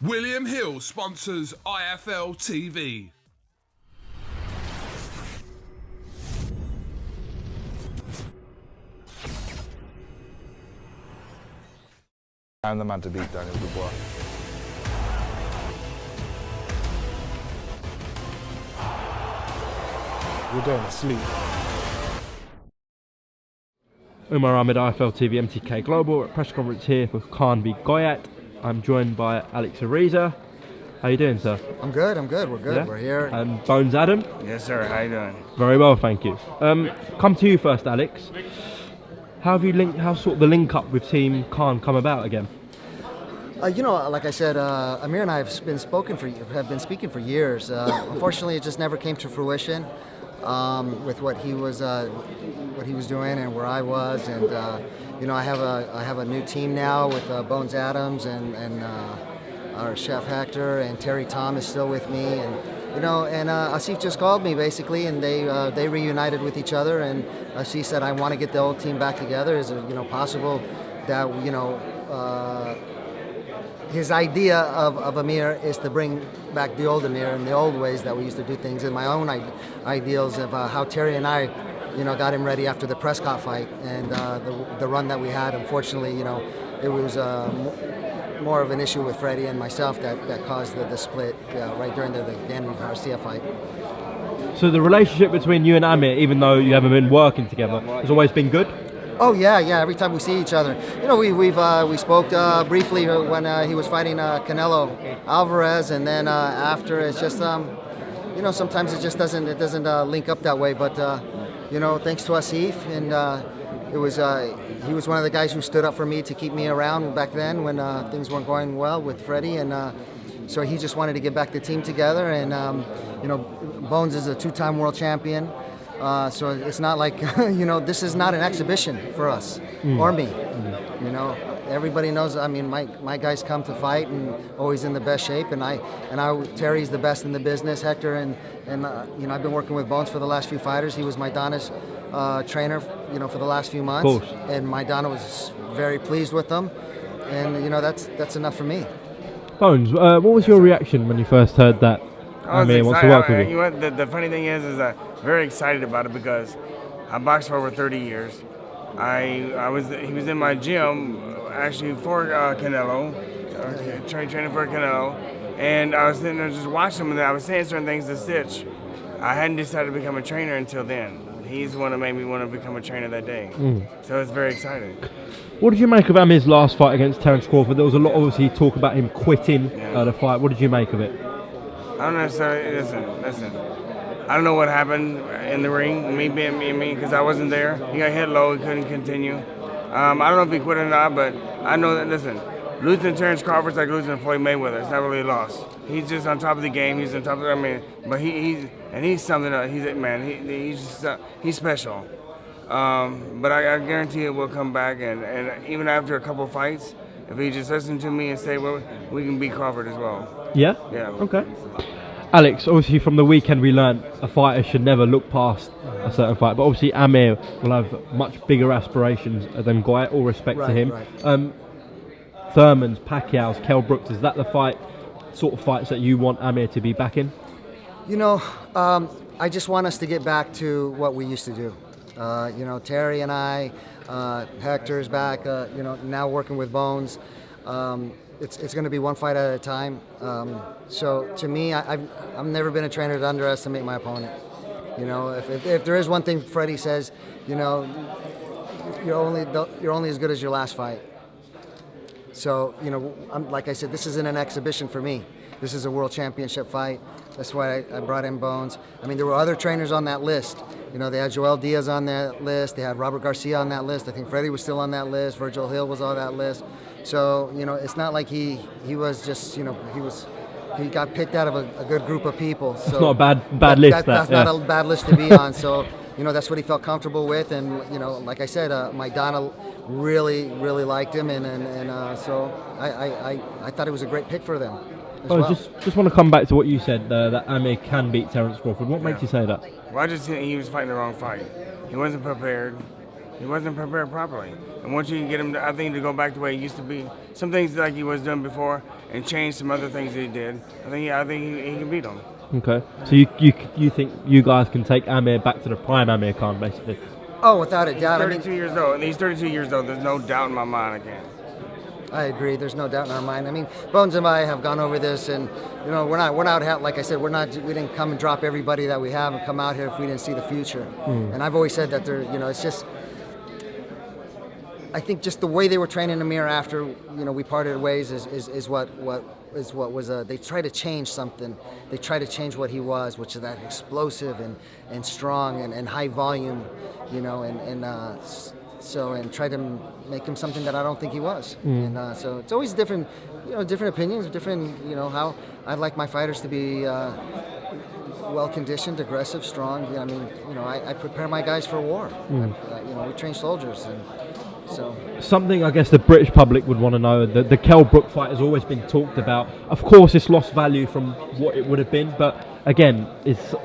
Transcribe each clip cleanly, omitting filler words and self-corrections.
William Hill sponsors IFL TV. I'm the man to beat Daniel Dubois. We're going to sleep. UMAR AHMED, IFL TV, MTK Global at press conference here for Khan v Goyat. I'm joined by Alex Ariza. How you doing, sir? I'm good. We're good. Yeah? We're here. And Bones Adam. Yes, sir. How you doing? Very well, thank you. Come to you first, Alex. How sort of the link up with Team Khan come about again? Like I said, Amir and I have been speaking for years. Unfortunately, it just never came to fruition with what he was doing and where I was. And I have a new team now with Bones Adams and our chef Hector, and Terry Tom is still with me. And Asif just called me basically, and they reunited with each other. And Asif said, "I want to get the old team back together. Is it possible that his idea of Amir is to bring back the old Amir and the old ways that we used to do things, and my own ideals of how Terry and I, got him ready after the Prescott fight and the run that we had. Unfortunately, it was more of an issue with Freddie and myself that caused the split right during the Gandy Garcia fight. So the relationship between you and Amir, even though you haven't been working together, has always been good? Oh yeah. Every time we see each other, we spoke briefly when he was fighting Canelo Alvarez, and then after it's just sometimes it just doesn't link up that way. But thanks to Asif, and he was one of the guys who stood up for me to keep me around back then when things weren't going well with Freddie, and so he just wanted to get back the team together. And Bones is a two-time world champion. So it's not like, this is not an exhibition for us or me. Everybody knows, my guys come to fight and always in the best shape. And Terry's the best in the business, Hector. And I've been working with Bones for the last few fighters. He was Maidana's trainer, for the last few months. Of course. And Maidana was very pleased with them. And, that's enough for me. Bones, what was your reaction when you first heard that Amir wants to work with you? The funny thing is I'm very excited about it because I boxed for over 30 years. He was in my gym actually for Canelo, training for Canelo, and I was sitting there just watching him, and I was saying certain things to Stitch. I hadn't decided to become a trainer until then. He's the one that made me want to become a trainer that day. So it's very exciting. What did you make of Amir's last fight against Terence Crawford? There was a lot, obviously, talk about him quitting the fight. What did you make of it? I don't necessarily, listen. I don't know what happened in the ring, me because I wasn't there. He got hit low, he couldn't continue. I don't know if he quit or not, but I know that, losing to Terence Crawford is like losing to Floyd Mayweather. It's not really a loss. He's just on top of the game. He's on top of, but he's something else. He's special. But I guarantee it will come back, and even after a couple fights, if he just listen to me and say, well, we can beat Crawford as well. Yeah? Yeah. Okay. Alex, obviously from the weekend we learned a fighter should never look past a certain fight, but obviously Amir will have much bigger aspirations than Goyat, all respect to him. Right. Thurman's, Pacquiao's, Kell Brook's, is that the sort of fights that you want Amir to be back in? I just want us to get back to what we used to do. Terry and I, Hector's back, now working with Bones. It's going to be one fight at a time. So to me, I've never been a trainer to underestimate my opponent. If there is one thing Freddie says, you're only as good as your last fight. So like I said, this isn't an exhibition for me. This is a world championship fight. That's why I brought in Bones. There were other trainers on that list. They had Joel Diaz on that list. They had Robert Garcia on that list. I think Freddie was still on that list. Virgil Hill was on that list. So, it's not like he was just, he got picked out of a good group of people. So it's not a bad list. That's not a bad list to be on. So, that's what he felt comfortable with. And, like I said, Maidana really, really liked him. And so I thought it was a great pick for them. Just want to come back to what you said, that Amir can beat Terence Crawford. What makes you say that? Well, I just think he was fighting the wrong fight. He wasn't prepared. He wasn't prepared properly. And once you can get him, I think, to go back the way he used to be, some things like he was doing before, and change some other things that he did, I think he can beat him. Okay. So you think you guys can take Amir back to the prime Amir Khan, basically? Oh, without a doubt. He's 32 years old, and he's 32 years old. There's no doubt in my mind I can. I agree. There's no doubt in our mind. I mean, Bones and I have gone over this, and we're not like I said, we didn't come and drop everybody that we have and come out here if we didn't see the future. And I've always said that it's just. I think just the way they were training Amir after we parted ways is what was they try to change something. They try to change what he was, which is that explosive and strong and high volume, and try to make him something that I don't think he was. And so it's always different, different opinions, different, how I'd like my fighters to be well conditioned, aggressive, strong. I prepare my guys for war. We train soldiers, and so something I guess the British public would want to know. The Kell Brook fight has always been talked about. Of course, it's lost value from what it would have been, but again,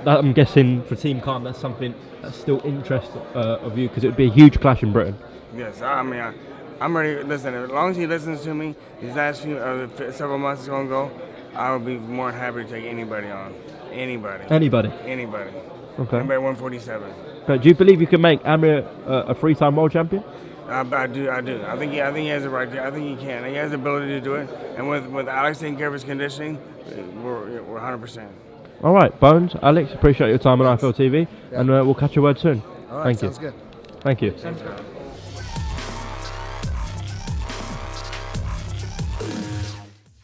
I'm guessing for Team Khan that's something that's still interest of you, because it would be a huge clash in Britain. Yes, I mean, I'm ready. Listen, as long as he listens to me, these last several months is gonna go, I would be more than happy to take anybody on. Anybody. Okay. Anybody 147. But do you believe you can make Amir a 3-time world champion? I do. I think he has the right. I think he can. He has the ability to do it. And with Alex taking care of his conditioning, we're 100%. All right, Bones, Alex, appreciate your time on IFL TV, and we'll catch your word soon. all right, Thank sounds you. good. Thank you.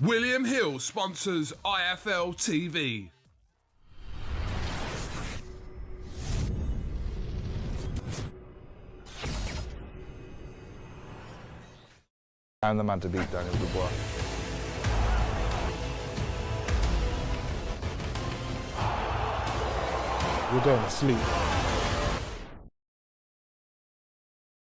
William Hill sponsors IFL TV. I'm the man to beat Daniel Dubois. We're going to sleep.